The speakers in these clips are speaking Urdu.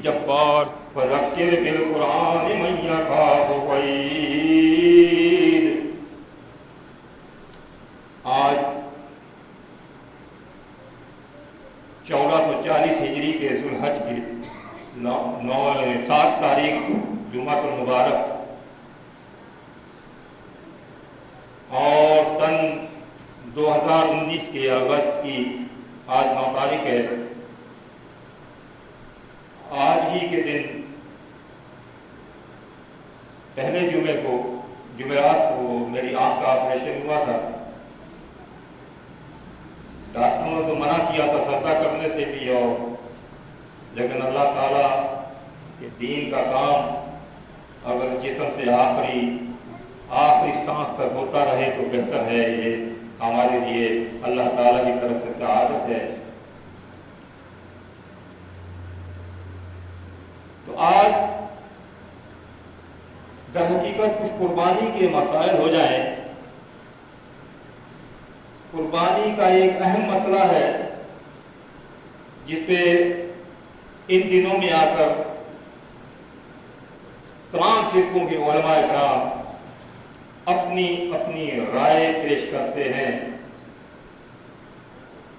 الجبار فذکر بالقرآن من یخاف وعید۔ آج 1440 ہجری کے ذوالحج کی 7 تاریخ جمعہ المبارک اور سن 2019 کے اگست کی آج 9 تاریخ ہے۔ آج ہی کے دن پہلے جمعرات کو میری آنکھ کا آپریشن ہوا تھا۔ ڈاکٹروں نے تو منع کیا تھا سجدہ کرنے سے بھی، لیکن اللہ تعالیٰ کے دین کا کام اگر جسم سے آخری سانس تک ہوتا رہے تو بہتر ہے۔ یہ ہمارے لیے اللہ تعالیٰ کی طرف سے سعادت ہے۔ تو آج در حقیقت کچھ قربانی کے مسائل ہو جائیں۔ قربانی کا ایک اہم مسئلہ ہے جس پہ ان دنوں میں آ کر تمام فرقوں کے علماء کرام اپنی اپنی رائے پیش کرتے ہیں،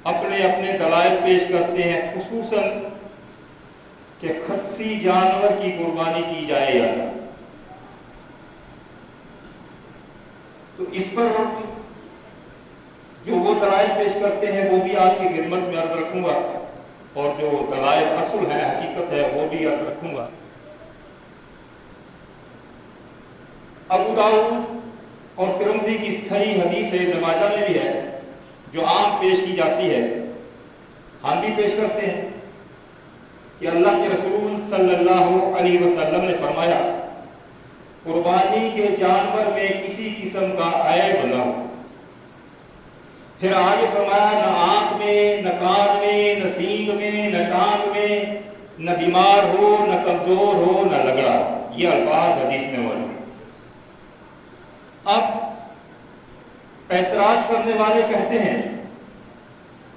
اپنے اپنے دلائل پیش کرتے ہیں، خصوصاً کہ خصی جانور کی قربانی کی جائے یا نہ۔ تو اس پر جو وہ دلائل پیش کرتے ہیں وہ بھی آپ کی خدمت میں عرض رکھوں گا، اور جو دلائل اصل ہے، حقیقت ہے، وہ بھی عرض رکھوں گا۔ ابو داؤد اور ترمذی کی صحیح حدیث ہے، ابن ماجہ میں بھی ہے، جو عام پیش کی جاتی ہے، ہم بھی پیش کرتے ہیں کہ اللہ کے رسول صلی اللہ علیہ وسلم نے فرمایا قربانی کے جانور میں کسی قسم کا عیب نہ ہو۔ پھر آگے فرمایا نہ آنکھ میں، نہ کان میں، نہ سینگ میں، نہ ٹانگ میں، نہ بیمار ہو، نہ کمزور ہو، نہ لنگڑا ہو۔ یہ الفاظ حدیث میں موجود ہیں۔ اب اعتراض کرنے والے کہتے ہیں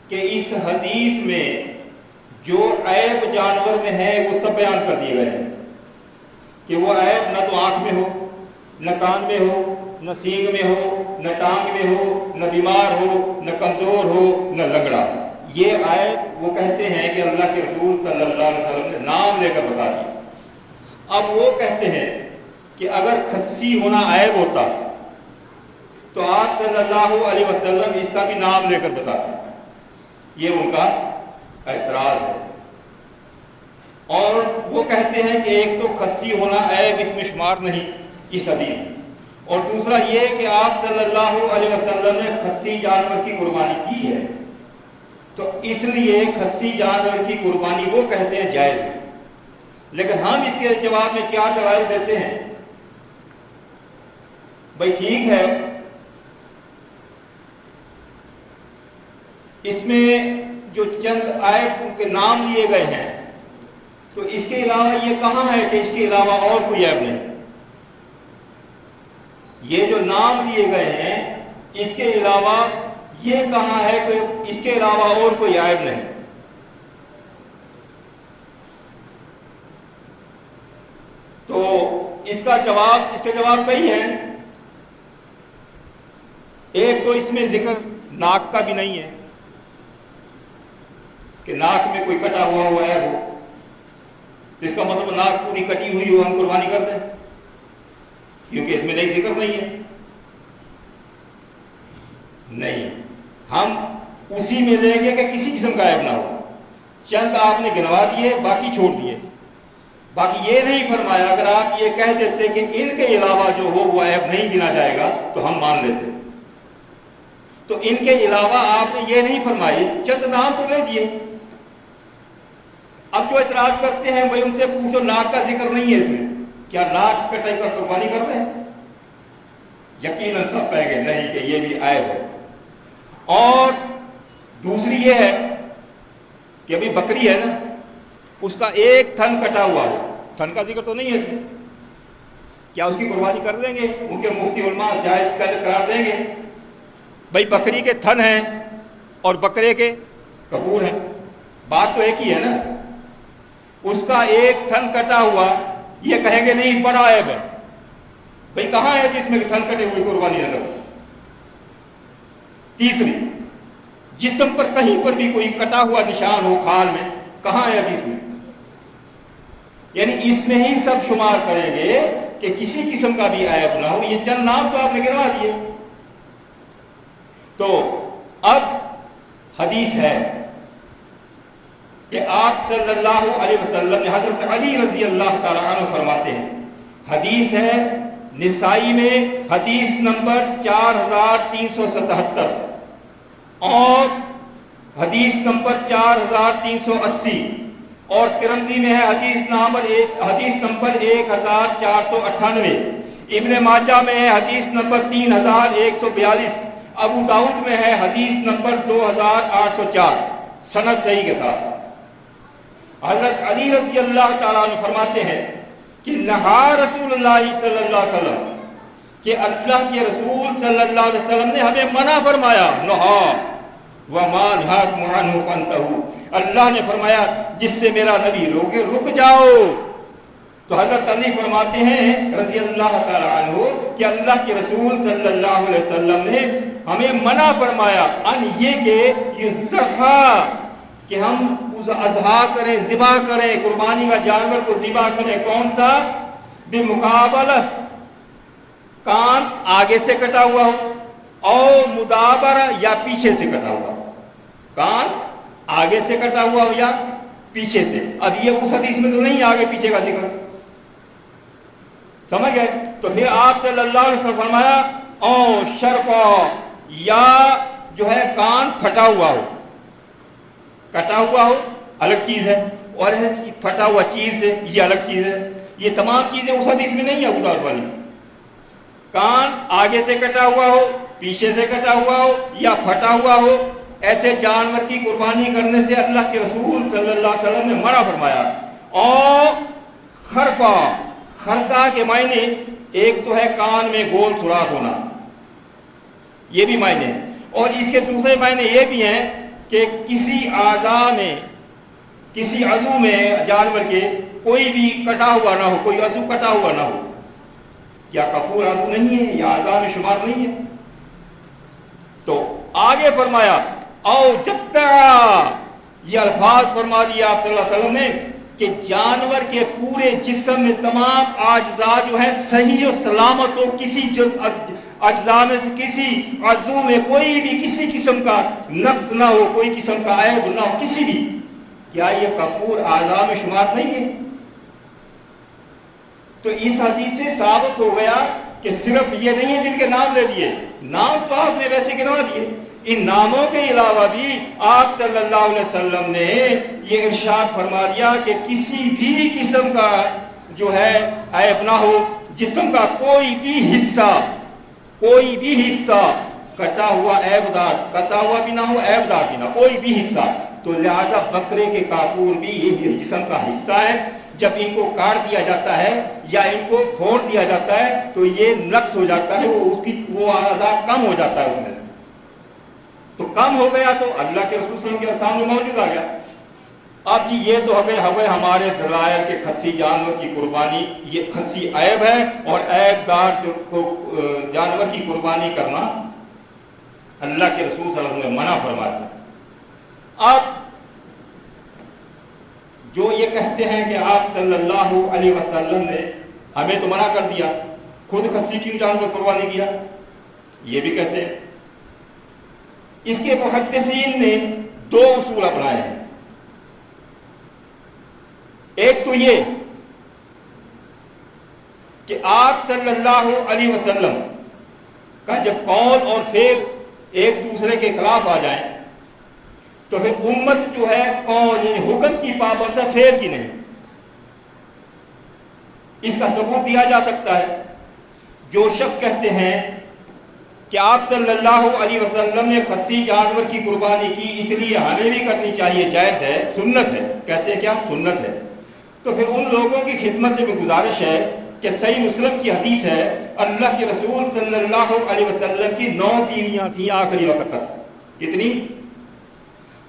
کہ اس حدیث میں جو عیب جانور میں ہے وہ سب بیان کر دیے گئے ہیں، کہ وہ عیب نہ تو آنکھ میں ہو، نہ کان میں ہو، نہ سینگ میں ہو، نہ ٹانگ میں ہو، نہ بیمار ہو، نہ کمزور ہو، نہ لنگڑا ہو۔ یہ عیب وہ کہتے ہیں کہ اللہ کے رسول صلی اللہ علیہ وسلم نے نام لے کر بتا دیا۔ اب وہ کہتے ہیں کہ اگر خصی ہونا عیب ہوتا تو آپ صلی اللہ علیہ وسلم اس کا بھی نام لے کر بتاتے۔ یہ ان کا اعتراض ہے۔ اور وہ کہتے ہیں کہ ایک تو خصی ہونا عیب اس میں شمار نہیں اس حدیث، اور دوسرا یہ کہ آپ صلی اللہ علیہ وسلم نے خصی جانور کی قربانی کی ہے، تو اس لیے خصی جانور کی قربانی وہ کہتے ہیں جائز ہے۔ لیکن ہم اس کے جواب میں کیا دلائل دیتے ہیں؟ بھائی ٹھیک ہے، اس میں جو چند عیب کے نام لیے گئے ہیں، تو اس کے علاوہ یہ کہاں ہے کہ اس کے علاوہ اور کوئی عیب نہیں؟ یہ جو نام دیے گئے ہیں اس کے علاوہ یہ کہاں ہے کہ اس کے علاوہ اور کوئی عیب نہیں؟ تو اس کا جواب کئی ہے۔ ایک تو اس میں ذکر ناک کا بھی نہیں ہے کہ ناک میں کوئی کٹا ہوا عیب ہو، تو اس کا مطلب ناک پوری کٹی ہوئی ہو ہم قربانی کر دیں، کیونکہ اس میں ذکر نہیں ہے۔ نہیں، ہم اسی میں لیں گے کہ کسی قسم کا عیب نہ ہو۔ چند آپ نے گنوا دیے، باقی چھوڑ دیے۔ باقی یہ نہیں فرمایا، اگر آپ یہ کہہ دیتے کہ ان کے علاوہ جو ہو وہ عیب نہیں گنا جائے گا تو ہم مان لیتے۔ تو ان کے علاوہ آپ نے یہ نہیں فرمائی، چند نام تو لے دیے۔ اب جو اعتراض کرتے ہیں وہی ان سے پوچھو ناک کا ذکر نہیں ہے اس میں، کیا ناک کٹے کا قربانی کر دیں؟ یقیناً سب کہیں گے نہیں کہ یہ بھی عیب ہے۔ اور دوسری یہ ہے کہ ابھی بکری ہے نا، اس کا ایک تھن کٹا ہوا ہے، تھن کا ذکر تو نہیں ہے اس میں، کیا اس کی قربانی کر دیں گے؟ ان کے مفتی علماء جائز قرار دیں گے؟ بھائی بکری کے تھن ہیں اور بکرے کے کپور ہیں، بات تو ایک ہی ہے نا۔ اس کا ایک تھن کٹا ہوا، یہ کہیں گے نہیں بڑا عیب ہے۔ بھئی کہاں ہے جس میں کہ تھن کٹے ہوئے قربانی نہ کرو؟ تیسری، جسم پر کہیں پر بھی کوئی کٹا ہوا نشان ہو کھال میں، کہاں ہے حدیث میں؟ یعنی اس میں ہی سب شمار کریں گے کہ کسی قسم کا بھی عیب نہ ہو۔ یہ چند نام تو آپ نے گنوا دیے۔ تو اب حدیث ہے کہ آپ صلی اللہ علیہ وسلم نے، حضرت علی رضی اللہ تعالیٰ عنہ فرماتے ہیں، حدیث ہے نسائی میں حدیث نمبر 4377 اور حدیث نمبر 4380 اور ترمذی میں ہے حدیث نمبر 1498، ابن ماجہ میں ہے حدیث نمبر 3142، ابو داؤد میں ہے حدیث نمبر 2804 سند صحیح کے ساتھ۔ حضرت علی رضی اللہ تعالیٰ عنہ فرماتے ہیں کہ نہا رسول اللہ صلی اللہ علیہ وسلم، کہ اللہ کے رسول صلی اللہ علیہ وسلم نے ہمیں منع فرمایا، نہا وما نہاکم عنہ فانتہوا، اللہ نے فرمایا جس سے میرا نبی روکے رک جاؤ۔ تو حضرت علی فرماتے ہیں رضی اللہ تعالیٰ عنہ کہ اللہ کے رسول صلی اللہ علیہ وسلم نے ہمیں منع فرمایا ان یہ کہ یذبح، کہ ہم اضحیٰ کریں، ذبح کریں، قربانی کا جانور کو ذبح کریں، کون سا؟ بمقابلہ، کان آگے سے کٹا ہوا ہو، اور مدابرہ یا پیچھے سے کٹا ہوا، کان آگے سے کٹا ہوا ہو یا پیچھے سے۔ اب یہ اس حدیث میں تو نہیں آگے پیچھے کا ذکر، سمجھ گئے؟ تو پھر آپ صلی اللہ علیہ وسلم فرمایا او شرقا، یا جو ہے کان پھٹا ہوا ہو، کٹا ہوا ہو الگ چیز ہے، اور پھٹا ہوا چیز ہے یہ الگ چیز ہے۔ یہ تمام چیزیں اس حدیث میں نہیں ہے ابو داؤد والی۔ کان آگے سے کٹا ہوا ہو، پیچھے سے کٹا ہوا ہو یا پھٹا ہوا ہو، ایسے جانور کی قربانی کرنے سے اللہ کے رسول صلی اللہ علیہ وسلم نے منع فرمایا۔ اور خرقہ، خرقہ کے معنی ایک تو ہے کان میں گول سوراخ ہونا، یہ بھی معنی ہے، اور اس کے دوسرے معنی یہ بھی ہیں کہ کسی اعضاء میں، کسی عضو میں جانور کے کوئی بھی کٹا ہوا نہ ہو، کوئی عضو کٹا ہوا نہ ہو۔ کیا کپور عضو نہیں ہے یا اعضاء میں شمار نہیں ہے؟ تو آگے فرمایا او جتا، یہ الفاظ فرما دیا آپ صلی اللہ علیہ وسلم نے کہ جانور کے پورے جسم میں تمام اجزاء جو ہیں صحیح و سلامت ہو، کسی اجزاء میں سے کسی عضو میں کوئی بھی کسی قسم کا نقص نہ ہو، کوئی قسم کا عیب نہ ہو کسی بھی۔ کیا یہ کپور اعضاء میں شمار نہیں ہے؟ تو اس حدیث سے ثابت ہو گیا کہ صرف یہ نہیں ہے جن کے نام لے دیے، نام تو آپ نے ویسے گنوا دیے، ان ناموں کے علاوہ بھی آپ صلی اللہ علیہ وسلم نے یہ ارشاد فرما دیا کہ کسی بھی قسم کا جو ہے عیب نہ ہو، جسم کا کوئی بھی حصہ کٹا ہوا عیب دار، کٹا ہوا بھی نہ ہو عیب دار بھی نہ، کوئی بھی حصہ۔ تو لہذا بکرے کے کافور بھی یہ جسم کا حصہ ہے، جب ان کو کاٹ دیا جاتا ہے یا ان کو پھوڑ دیا جاتا ہے تو یہ نقص ہو جاتا ہے، وہ اعضاء کم ہو جاتا ہے اس میں سے، تو کم ہو گیا تو اللہ کے رسول صلی اللہ علیہ وسلم کے سامنے موجود آ گیا۔ اب یہ تو ہوئے ہمارے دلائل کے کھسی جانور کی قربانی، یہ کھسی عیب ہے، اور عیب دار جانور کی قربانی کرنا اللہ کے رسول صلی اللہ علیہ وسلم نے منع فرما دیا۔ اب جو یہ کہتے ہیں کہ آپ صلی اللہ علیہ وسلم نے ہمیں تو منع کر دیا، خود کھسی کیوں جانور قربانی کیا، یہ بھی کہتے ہیں۔ اس کے محدثین نے دو اصول اپنائے ہیں۔ ایک تو یہ کہ آپ صلی اللہ علیہ وسلم کا جب قول اور فعل ایک دوسرے کے خلاف آ جائیں تو پھر امت جو ہے قول یعنی حکم کی پابند ہے، فعل کی نہیں۔ اس کا ثبوت دیا جا سکتا ہے۔ جو شخص کہتے ہیں کہ آپ صلی اللہ علیہ وسلم نے خصی جانور کی قربانی کی اس لیے ہمیں بھی کرنی چاہیے، جائز ہے، سنت ہے، کہتے ہیں کیا سنت ہے، تو پھر ان لوگوں کی خدمت میں گزارش ہے کہ صحیح مسلم کی حدیث ہے اللہ کے رسول صلی اللہ علیہ وسلم کی 9 بیویاں تھیں آخری وقت تک۔ کتنی؟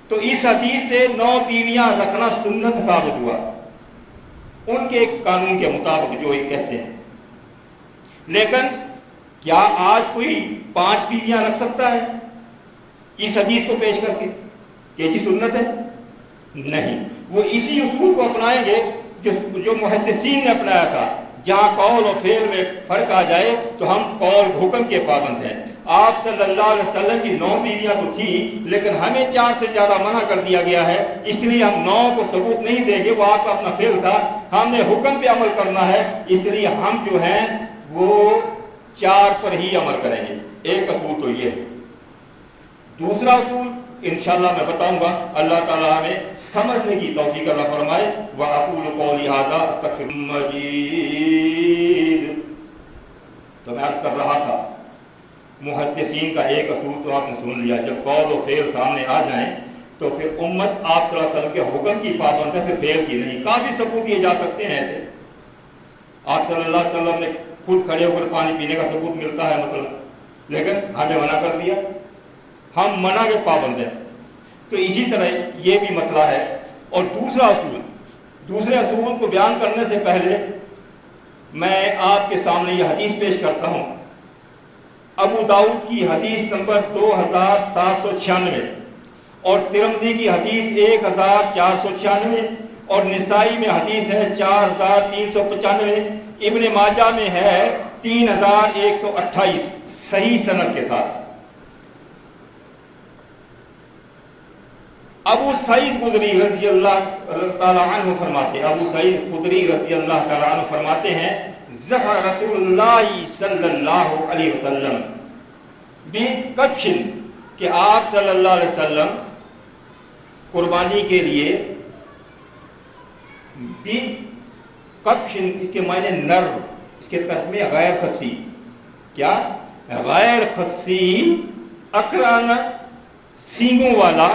تو اس حدیث سے 9 بیویاں رکھنا سنت ثابت ہوا، ان کے قانون کے مطابق جو یہ کہتے ہیں۔ لیکن کیا آج کوئی 5 بیویاں رکھ سکتا ہے اس حدیث کو پیش کر کے کہ جی سنت ہے؟ نہیں، وہ اسی اصول کو اپنائیں گے جو محدثین نے اپنایا تھا، جہاں قول اور فعل میں فرق آ جائے تو ہم قول حکم کے پابند ہیں۔ آپ صلی اللہ علیہ وسلم کی 9 بیویاں تو تھی، لیکن ہمیں 4 سے زیادہ منع کر دیا گیا ہے، اس لیے ہم 9 کو ثبوت نہیں دیں گے، وہ آپ کا اپنا فعل تھا، ہم نے حکم پہ عمل کرنا ہے، اس لیے ہم جو ہیں وہ 4 پر ہی عمل کریں گے۔ ایک اصول تو یہ ہے۔ دوسرا اصول انشاءاللہ میں بتاؤں گا، اللہ تعالیٰ ہمیں سمجھنے کی توفیق عطا فرمائے۔ وَأَقُولُ قَوْلِي هَذَا أَسْتَغْفِرُ الْمَجِيدُ۔ تو میں عرض کر رہا تھا محدثین کا ایک اصول تو آپ نے سن لیا، جب قول و فعل سامنے آ جائیں تو پھر امت آپ صلی اللہ علیہ وسلم کے حکم کی پابند ہے، پھر فعل کی نہیں۔ کافی ثبوت دیے جا سکتے ہیں ایسے، آپ صلی اللہ علیہ وسلم نے خود کھڑے ہو کر پانی پینے کا ثبوت ملتا ہے مثلا، لیکن ہمیں منع کر دیا، ہم منع کے پابند ہیں۔ تو اسی طرح یہ بھی مسئلہ ہے۔ اور دوسرے اصول کو بیان کرنے سے پہلے میں آپ کے سامنے یہ حدیث پیش کرتا ہوں، ابو داؤد کی حدیث نمبر 2796 اور ترمذی کی حدیث 1496 اور نسائی میں حدیث ہے 4395، ابن ماجہ میں ہے 3128 صحیح سند کے ساتھ۔ ابو سعید خدری رضی اللہ تعالیٰ عنہ فرماتے ہیں ذبح رسول اللہ صلی اللہ علیہ وسلم بکبش، کہ آپ صلی اللہ علیہ وسلم قربانی کے لیے بکبش، اس کے معنی نر، اس کے ترجمے غیر خصی، کیا غیر خصی، اقران سینگوں والا،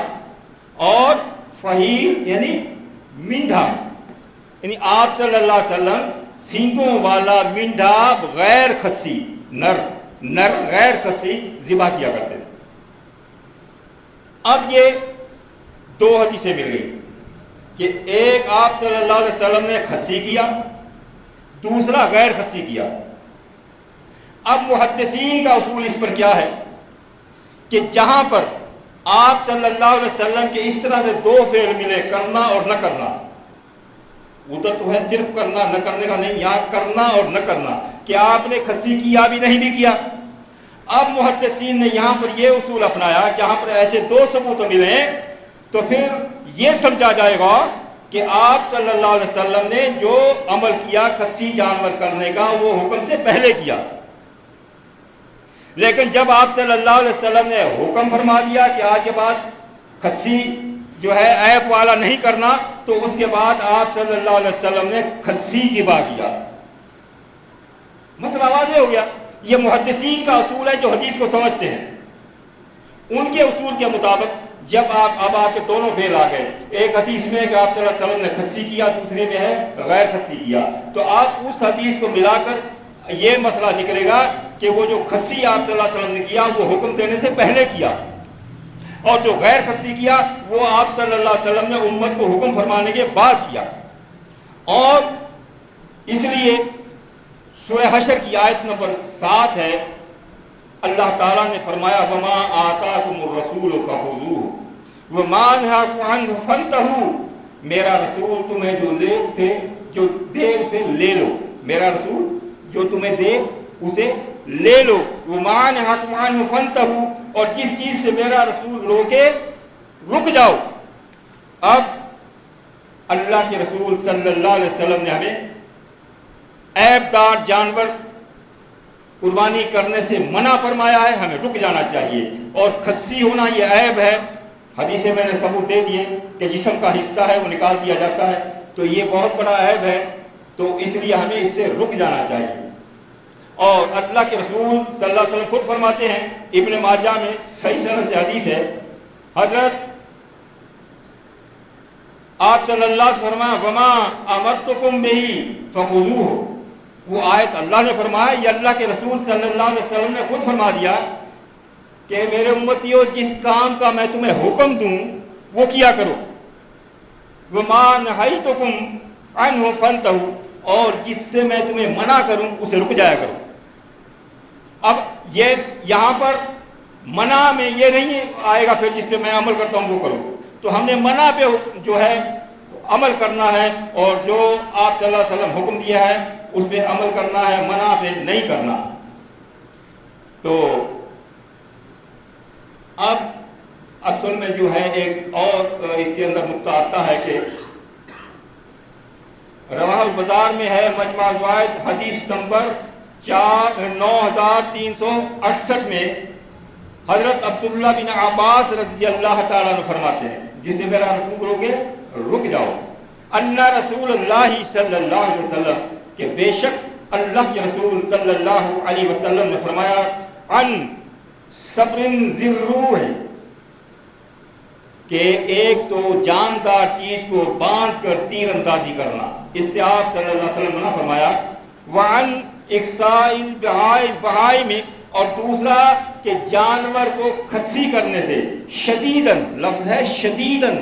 اور فہیم یعنی مینڈھا، یعنی آپ صلی اللہ علیہ وسلم سینگوں والا مینڈھا غیر خصی، نر غیر خصی ذبح کیا کرتے تھے۔ اب یہ 2 حدیثیں مل گئی کہ ایک آپ صلی اللہ علیہ وسلم نے خصی کیا، دوسرا غیر خصی کیا۔ اب محدثین کا اصول اس پر کیا ہے کہ جہاں پر آپ صلی اللہ علیہ وسلم کے اس طرح سے 2 فعل ملے، کرنا اور نہ کرنا، ادھر تو ہے صرف کرنا نہ کرنے کا نہیں، یہاں کرنا اور نہ کرنا، کہ آپ نے خصی کیا بھی نہیں بھی کیا۔ اب محدثین نے یہاں پر یہ اصول اپنایا، جہاں پر ایسے 2 ثبوت ملیں تو پھر یہ سمجھا جائے گا کہ آپ صلی اللہ علیہ وسلم نے جو عمل کیا خصی جانور کرنے کا وہ حکم سے پہلے کیا، لیکن جب آپ صلی اللہ علیہ وسلم نے حکم فرما دیا کہ آج کے بعد خصی جو ہے عیب والا نہیں کرنا، تو اس کے بعد آپ صلی اللہ علیہ وسلم نے خصی ذبح کیا۔ مسئلہ واضح ہو گیا۔ یہ محدثین کا اصول ہے جو حدیث کو سمجھتے ہیں، ان کے اصول کے مطابق جب اب آپ کے دونوں فعل آ گئے، ایک حدیث میں کہ آپ صلی اللہ علیہ وسلم نے خصی کیا، دوسرے میں ہے غیر خصی کیا، تو آپ اس حدیث کو ملا کر یہ مسئلہ نکلے گا کہ وہ جو خصی آپ صلی اللہ علیہ وسلم نے کیا وہ حکم دینے سے پہلے کیا، اور جو غیر خصی کیا وہ آپ صلی اللہ علیہ وسلم نے امت کو حکم فرمانے کے بعد کیا۔ اور اس لیے سورہ حشر کی آیت نمبر 7 ہے، اللہ تعالیٰ نے فرمایا وَمَا آتَاكُمُ الرَّسُولُ فَخُذُوهُ وَمَا نَهَاكُمْ عَنْهُ فَانْتَهُوا، میرا رسول تمہیں جو دے اسے لے لو، میرا رسول جو تمہیں دے اسے لے لو، وَمَا نَهَاكُمْ عَنْهُ فَانْتَهُوا، اور جس چیز سے میرا رسول روکے رک جاؤ۔ اب اللہ کے رسول صلی اللہ علیہ وسلم نے ہمیں عیب دار جانور قربانی کرنے سے منع فرمایا ہے، ہمیں رک جانا چاہیے، اور خصی ہونا یہ عیب ہے، حدیثیں میں نے ثبوت دے دیے کہ جسم کا حصہ ہے وہ نکال دیا جاتا ہے، تو یہ بہت بڑا عیب ہے، تو اس لیے ہمیں اس سے رک جانا چاہیے۔ اور اللہ کے رسول صلی اللہ علیہ وسلم خود فرماتے ہیں، ابن ماجہ میں صحیح سند سے حدیث ہے، حضرت آپ صلی اللہ علیہ وسلم فرمایا وَمَا أَمَرْتُكُمْ بِهِ فَخُذُوهُ، وہ آیت اللہ نے فرمایا، یہ اللہ کے رسول صلی اللہ علیہ وسلم نے خود فرما دیا کہ میرے امتیوں جس کام کا میں تمہیں حکم دوں وہ کیا کرو، وَمَا نَهَيْتُكُمْ عنہ فانتہوا، اور جس سے میں تمہیں منع کروں اسے رک جایا کرو۔ اب یہ یہاں پر منع میں یہ نہیں آئے گا پھر جس پہ میں عمل کرتا ہوں وہ کرو، تو ہم نے منع پہ جو ہے عمل کرنا ہے، اور جو آپ صلی اللہ علیہ وسلم حکم دیا ہے اس پہ عمل کرنا ہے، منع پہ نہیں کرنا۔ تو اب اصل میں جو ہے ایک اور اس کے اندر نقطہ آتا ہے کہ رواہ البزار میں ہے مجمع الزوائد حدیث نمبر 9368 میں حضرت عبداللہ بن عباس رضی اللہ تعالیٰ عنہ فرماتے ہیں، جسے میرا رسول بولو کہ رک جاؤ، ان رسول اللہ صلی اللہ علیہ وسلم، کہ بے شک اللہ کے رسول صلی اللہ علیہ وسلم نے فرمایا، ان صبر ذی الروح، کہ ایک تو جاندار چیز کو باندھ کر تیر اندازی کرنا، اس سے آپ صلی اللہ علیہ وسلم نے فرمایا، وعن اقصاء البہائم، اور دوسرا کہ جانور کو کھسی کرنے سے، شدیدن لفظ ہے شدیدن،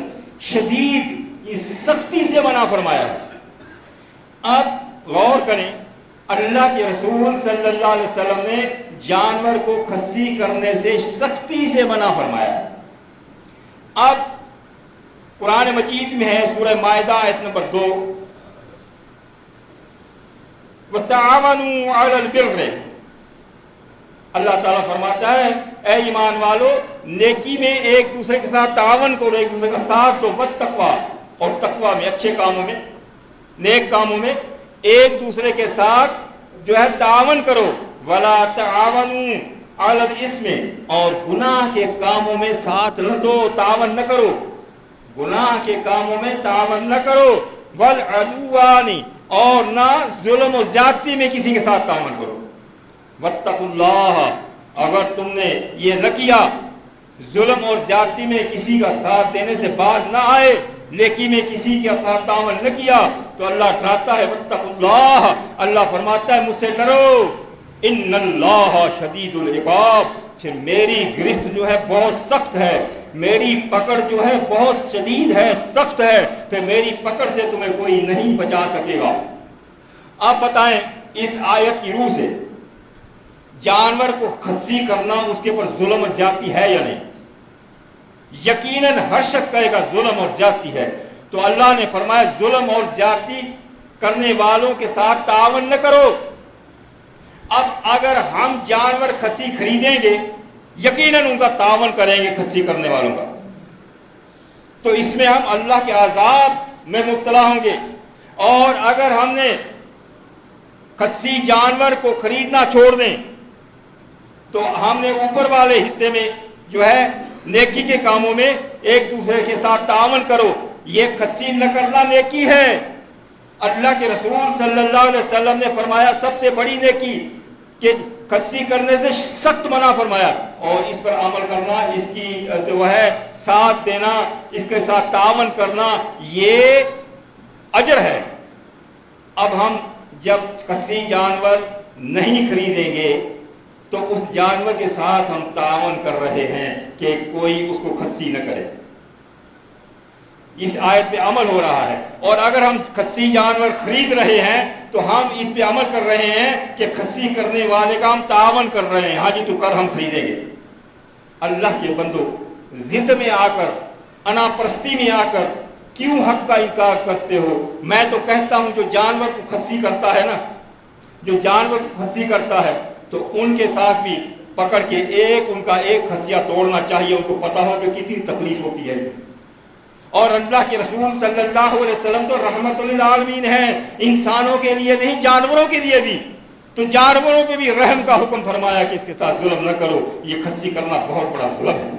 شدید یہ سختی سے منع فرمایا ہے۔ اب غور کریں، اللہ کے رسول صلی اللہ علیہ وسلم نے جانور کو کھسی کرنے سے سختی سے منع فرمایا ہے۔ اب قرآن مجید میں ہے سورہ مائدہ آیت نمبر 2، وَتَعَاوَنُوا عَلَى الْبِرِّ، اللہ تعالیٰ فرماتا ہے اے ایمان والو نیکی میں ایک دوسرے کے ساتھ تعاون کرو، ایک دوسرے کا ساتھ دو، وَالتَّقْوَىٰ، اور تقویٰ میں، اچھے کاموں میں، نیک کاموں میں ایک دوسرے کے ساتھ جو ہے تعاون کرو، وَلَا تَعَاوَنُوا عَلَى الْإِثْمِ، اور گناہ کے کاموں میں ساتھ نہ دو، تعاون نہ کرو، گناہ کے کاموں میں تعاون نہ کرو، وَالْعُدْوَانِ، اور نہ ظلم و زیادتی میں کسی کے ساتھ تعاون کرو، وَاتَّقُوا اللَّهَ، اگر تم نے یہ نہ کیا، ظلم اور زیادتی میں کسی کا ساتھ دینے سے باز نہ آئے، نیکی میں کسی کے ساتھ تعاون نہ کیا، تو اللہ ڈراتا ہے وَاتَّقُوا اللَّهَ، اللہ فرماتا ہے مجھ سے ڈرو، ان اللہ شدید العقاب، پھر میری گرفت جو ہے بہت سخت ہے، میری پکڑ جو ہے بہت شدید ہے، سخت ہے، پھر میری پکڑ سے تمہیں کوئی نہیں بچا سکے گا۔ آپ بتائیں اس آیت کی روح سے جانور کو کھسی کرنا اس کے پر ظلم اور زیادتی ہے یا نہیں؟ یقیناً ہر شخص کہے گا ظلم اور زیادتی ہے، تو اللہ نے فرمایا ظلم اور زیادتی کرنے والوں کے ساتھ تعاون نہ کرو۔ اب اگر ہم جانور کھسی خریدیں گے یقیناً ان کا تعاون کریں گے کھسی کرنے والوں کا، تو اس میں ہم اللہ کے عذاب میں مبتلا ہوں گے۔ اور اگر ہم نے کھسی جانور کو خریدنا چھوڑ دیں تو ہم نے اوپر والے حصے میں جو ہے نیکی کے کاموں میں ایک دوسرے کے ساتھ تعاون کرو، یہ کھسی نہ کرنا نیکی ہے۔ اللہ کے رسول صلی اللہ علیہ وسلم نے فرمایا سب سے بڑی نیکی کہ کھسی کرنے سے سخت منع فرمایا، اور اس پر عمل کرنا، اس کی جو ہے ساتھ دینا، اس کے ساتھ تعاون کرنا، یہ اجر ہے۔ اب ہم جب کھسی جانور نہیں خریدیں گے تو اس جانور کے ساتھ ہم تعاون کر رہے ہیں کہ کوئی اس کو کھسی نہ کرے، اس آیت پہ عمل ہو رہا ہے۔ اور اگر ہم کھسی جانور خرید رہے ہیں تو ہم اس پہ عمل کر رہے ہیں کہ کھسی کرنے والے کا ہم تعاون کر رہے ہیں، ہاں جی تو کر، ہم خریدیں گے۔ اللہ کے بندو، ضد میں آ کر، انا پرستی میں آ کر کیوں حق کا انکار کرتے ہو؟ میں تو کہتا ہوں جو جانور کو کھسی کرتا ہے نا، جو جانور کو کھسی کرتا ہے تو ان کے ساتھ بھی پکڑ کے ان کا ایک کھسیہ توڑنا چاہیے، ان کو پتا ہو کہ کتنی تکلیف ہوتی ہے اس میں۔ اور اللہ کے رسول صلی اللہ علیہ وسلم تو رحمت للعالمین ہیں، انسانوں کے لیے نہیں جانوروں کے لیے بھی، تو جانوروں پہ بھی رحم کا حکم فرمایا کہ اس کے ساتھ ظلم نہ کرو، یہ کھسی کرنا بہت بڑا ظلم ہے۔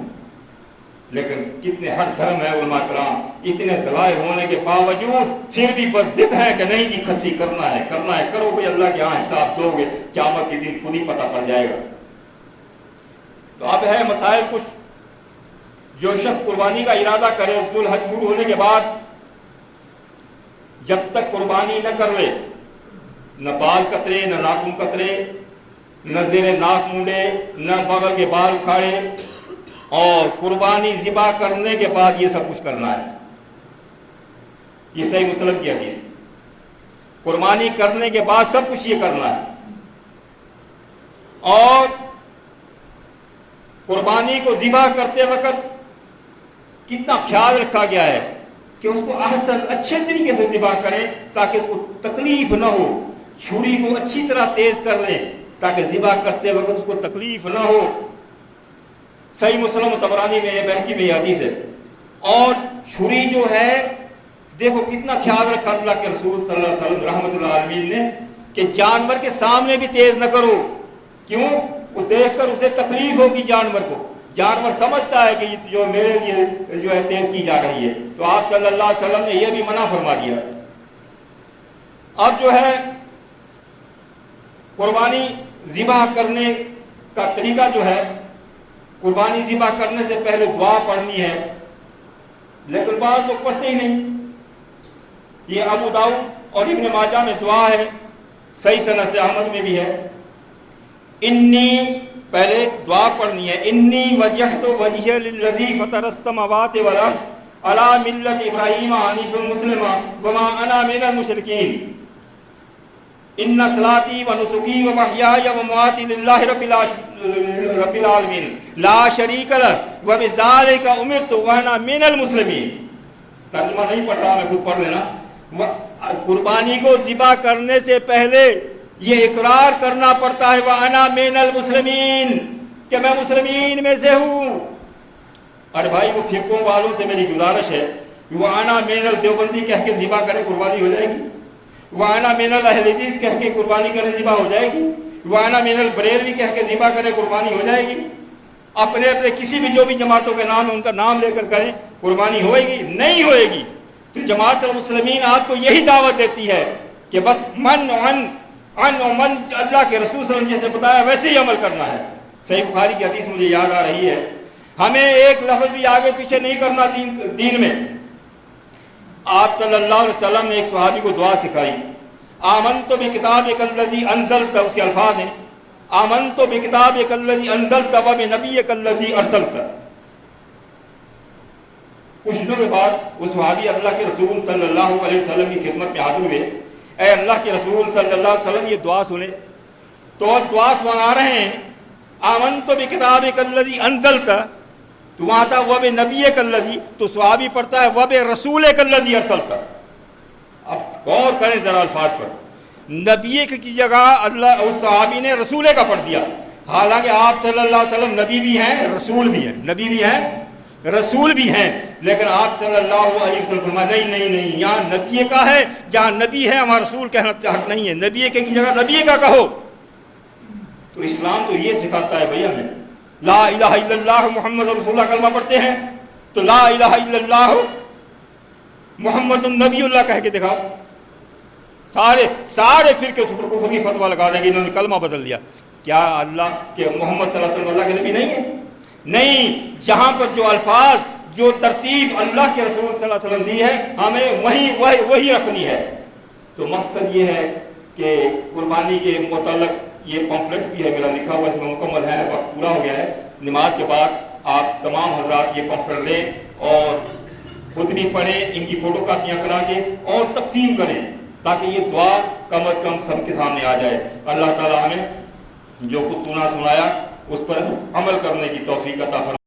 لیکن کتنے ہر دھرم ہے علماء کرام، اتنے دلائل ہونے کے باوجود پھر بھی بس ضد ہے کہ نہیں جی کھسی کرنا ہے، کرنا ہے، کرو بھائی، اللہ کے ہاں حساب دو گے، قیامت کے دن خود ہی پتہ پڑ جائے گا۔ تو اب ہے مسائل کچھ۔ جو شخص قربانی کا ارادہ کرے ذوالحج شروع ہونے کے بعد جب تک قربانی نہ کر لے، نہ بال کترے، نہ ناخن کترے، نہ زیر ناک مونڈے، نہ بغل کے بال اکھاڑے، اور قربانی ذبح کرنے کے بعد یہ سب کچھ کرنا ہے۔ یہ صحیح مسلم کی حدیث۔ قربانی کرنے کے بعد سب کچھ یہ کرنا ہے. اور قربانی کو ذبح کرتے وقت کتنا خیال رکھا گیا ہے کہ اس کو احسن اچھے طریقے سے ذبح کریں تاکہ اس کو تکلیف نہ ہو. چھری کو اچھی طرح تیز کر لیں تاکہ ذبح کرتے وقت اس کو تکلیف نہ ہو. صحیح مسلم و طبرانی میں بہقی میں یہ حدیث ہے. اور چھری جو ہے دیکھو کتنا خیال رکھا اللہ کے رسول صلی اللہ علیہ وسلم رحمۃ اللہ علیہ نے کہ جانور کے سامنے بھی تیز نہ کرو. کیوں؟ وہ دیکھ کر اسے تکلیف ہوگی جانور کو. جانور سمجھتا ہے کہ جو میرے لیے جو ہے تیز کی جا رہی ہے. تو آپ صلی اللہ علیہ وسلم نے یہ بھی منع فرما دیا. اب جو ہے قربانی ذبح کرنے کا طریقہ جو ہے، قربانی ذبح کرنے سے پہلے دعا پڑھنی ہے، لیکن بعض لوگ پڑھتے ہی نہیں. یہ ابو داؤد اور ابن ماجہ میں دعا ہے، صحیح سند سے احمد میں بھی ہے. انی، پہلے دعا پڑھنی ہے، انی وجہت وجہ للذی فطر السماوات والارض علی ملت ابراہیم حنیفا مسلما وما انا من المشرکین. ان صلاتی و نسکی و محیای و مماتی للہ رب العالمین لا شریک لہ و بذالک امرت وانا من المسلمین. ترجمہ نہیں پڑھ رہا میں، خود پڑھ لینا. قربانی کو ذبح کرنے سے پہلے یہ اقرار کرنا پڑتا ہے وانا من المسلمین، کہ میں مسلمین میں سے ہوں. ارے بھائی وہ فقہ والوں سے میری گزارش ہے، وانا من الدیوبندی کہہ کے ذبح کرے قربانی ہو جائے گی. وانا من اہل حدیث کہہ کے قربانی کرے ذبح ہو جائے گی. وانا من البریلوی کہہ کے ذبح کرے قربانی ہو جائے گی. اپنے کسی بھی جو بھی جماعتوں کے نام ان کا نام لے کر کریں قربانی ہوئے گی؟ نہیں ہوئے گی. تو جماعت المسلمین آپ کو یہی دعوت دیتی ہے کہ بس من اللہ کے رسول صلی اللہ علیہ وسلم جیسے بتایا ویسے ہی عمل کرنا ہے. صحیح بخاری کی حدیث مجھے یاد آ رہی ہے، ہمیں ایک لفظ بھی آگے پیچھے نہیں کرنا دین میں. آپ صلی اللہ علیہ وسلم نے ایک صحابی کو دعا سکھائی، آمنت بکتابک الذی انزلت، اس کے الفاظ ہیں آمنت بکتابک الذی انزلت و بنبیک الذی ارسلت. کچھ دنوں کے بعد وہ صحابی اللہ کے رسول صلی اللہ علیہ وسلم کی خدمت میں حاضر ہوئے. اے اللہ کے رسول صلی اللہ علیہ وسلم، یہ دعا سنیں. تو دعا سنا رہے ہیں، آمنت بکتابک الذی انزلت، تو وہاں تھا وَبِنَبِيِّكَ الَّذِي، تو صحابی پڑھتا ہے وَبِرَسُولِكَ الَّذِي أَرْسَلْتَ. اب غور کریں ذرا الفاظ پر. نبی کی جگہ اللہ اس صحابی نے رسولے کا پڑھ دیا، حالانکہ آپ صلی اللہ علیہ وسلم نبی بھی ہیں رسول بھی ہیں، نبی بھی ہیں رسول بھی ہیں. لیکن آپ صلی اللہ علیہ وسلم فرمایا نہیں، یہاں نبی کا ہے، جہاں نبی ہے وہاں رسول کہنا حق نہیں ہے. نبی کی جگہ نبی کا کہو. تو اسلام تو یہ سکھاتا ہے بھیا ہمیں لا الہ الا اللہ محمد رسول اللہ کلمہ پڑھتے ہیں تو لا الہ الا اللہ محمد النبی اللہ کہہ کے دکھاؤ. سارے فرقے کفر کی فتویٰ لگا دیں گے انہوں نے کلمہ بدل دیا. کیا اللہ کے محمد صلی اللہ علیہ وسلم اللہ کے نبی نہیں ہے؟ نہیں. جہاں پر جو الفاظ جو ترتیب اللہ کے رسول صلی اللہ علیہ وسلم دی ہے ہمیں وہی رکھنی ہے. تو مقصد یہ ہے کہ قربانی کے متعلق یہ پمفلٹ بھی ہے میرا لکھا ہوا، اس میں مکمل ہے، وقت پورا ہو گیا ہے. نماز کے بعد آپ تمام حضرات یہ پمفلٹ لیں اور خود بھی پڑھیں، ان کی فوٹو کاپیاں کرا کے اور تقسیم کریں تاکہ یہ دعا کم از کم سب کے سامنے آ جائے. اللہ تعالیٰ ہمیں جو کچھ سنایا اس پر عمل کرنے کی توفیق عطا فرمائے.